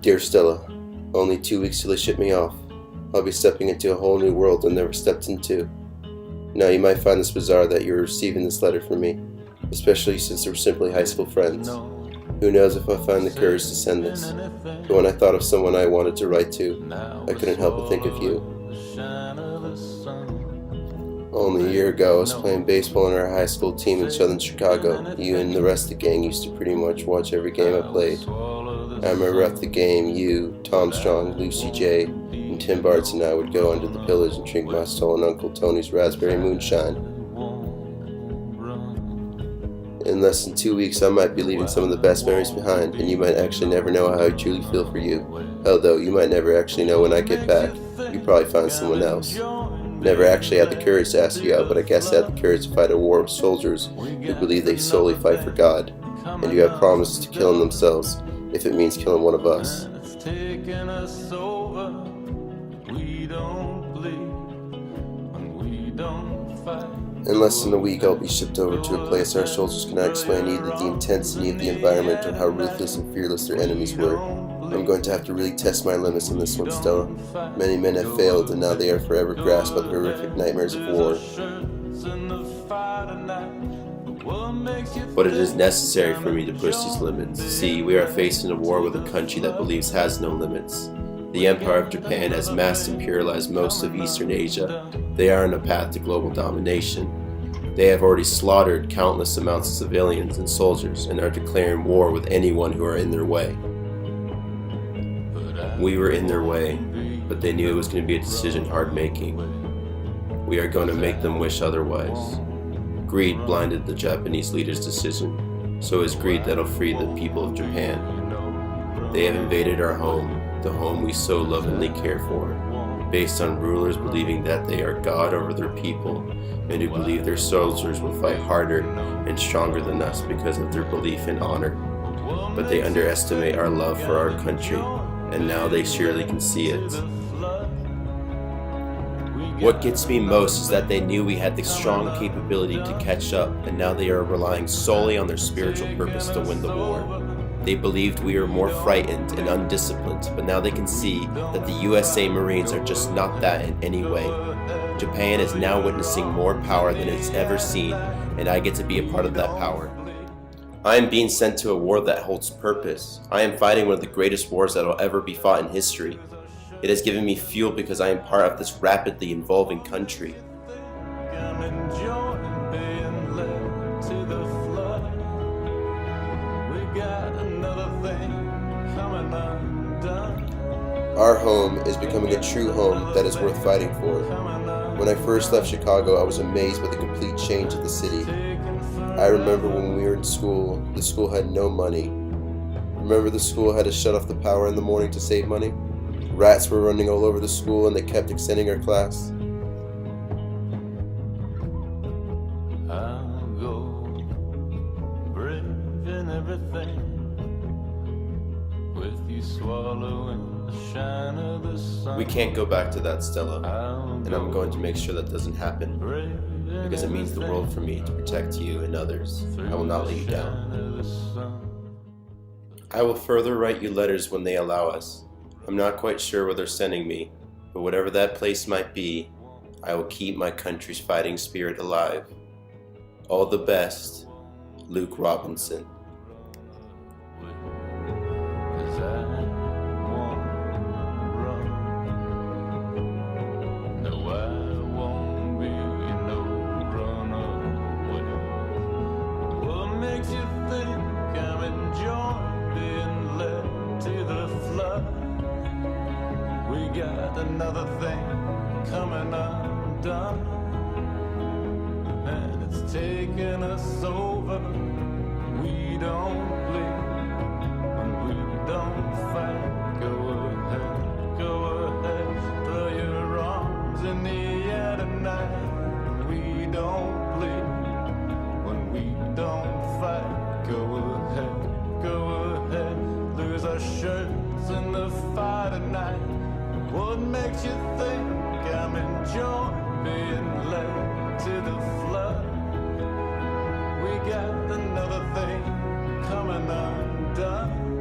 Dear Stella, only 2 weeks till they ship me off. I'll be stepping into a whole new world I've never stepped into. Now you might find this bizarre that you're receiving this letter from me, especially since we're simply high school friends. Who knows if I'll find the courage to send this, but when I thought of someone I wanted to write to, I couldn't help but think of you. Only a year ago, I was playing baseball on our high school team in southern Chicago. You and the rest of the gang used to pretty much watch every game I played. I remember after the game, you, Tom Strong, Lucy J, and Tim Bartz and I would go under the pillars and drink my stolen Uncle Tony's raspberry moonshine. In less than 2 weeks, I might be leaving some of the best memories behind, and you might actually never know how I truly feel for you. Hell though, you might never actually know when I get back. You probably find someone else. Never actually had the courage to ask you out, but I guess I had the courage to fight a war of soldiers who believe they solely fight for God, and you have promised to kill them themselves, if it means killing one of us. In less than a week, I'll be shipped over to a place our soldiers cannot explain either the intensity of the environment or how ruthless and fearless their enemies were. I'm going to have to really test my limits on this one, Stella. Many men have failed, and now they are forever grasped by the horrific nightmares of war. But it is necessary for me to push these limits. See, we are facing a war with a country that believes has no limits. The Empire of Japan has mass imperialized most of Eastern Asia. They are on a path to global domination. They have already slaughtered countless amounts of civilians and soldiers and are declaring war with anyone who are in their way. We were in their way, but they knew it was going to be a decision hard making. We are going to make them wish otherwise. Greed blinded the Japanese leader's decision, so it is greed that'll free the people of Japan. They have invaded our home, the home we so lovingly care for, based on rulers believing that they are God over their people, and who believe their soldiers will fight harder and stronger than us because of their belief in honor. But they underestimate our love for our country, and now they surely can see it. What gets me most is that they knew we had the strong capability to catch up, and now they are relying solely on their spiritual purpose to win the war. They believed we were more frightened and undisciplined, but now they can see that the USA Marines are just not that in any way. Japan is now witnessing more power than it's ever seen, and I get to be a part of that power. I am being sent to a war that holds purpose. I am fighting one of the greatest wars that will ever be fought in history. It has given me fuel because I am part of this rapidly evolving country. Our home is becoming a true home that is worth fighting for. When I first left Chicago, I was amazed by the complete change of the city. I remember when we were in school, the school had no money. Remember the school had to shut off the power in the morning to save money? Rats were running all over the school and they kept extending our class. I'll go brave in everything, with you swallowing the shine of the sun. We can't go back to that, Stella, and I'm going to make sure that doesn't happen, because it means the world for me to protect you and others. I will not let you down. I will further write you letters when they allow us. I'm not quite sure where they're sending me, but whatever that place might be, I will keep my country's fighting spirit alive. All the best, Luke Robinson. Got another thing coming undone, and it's taking us over. We don't bleed when we don't fight. Go ahead, throw your arms in the air tonight. We don't bleed when we don't fight. Go ahead, lose our shirts in the fire tonight. What makes you think I'm enjoying being led to the flood? We got another thing coming undone.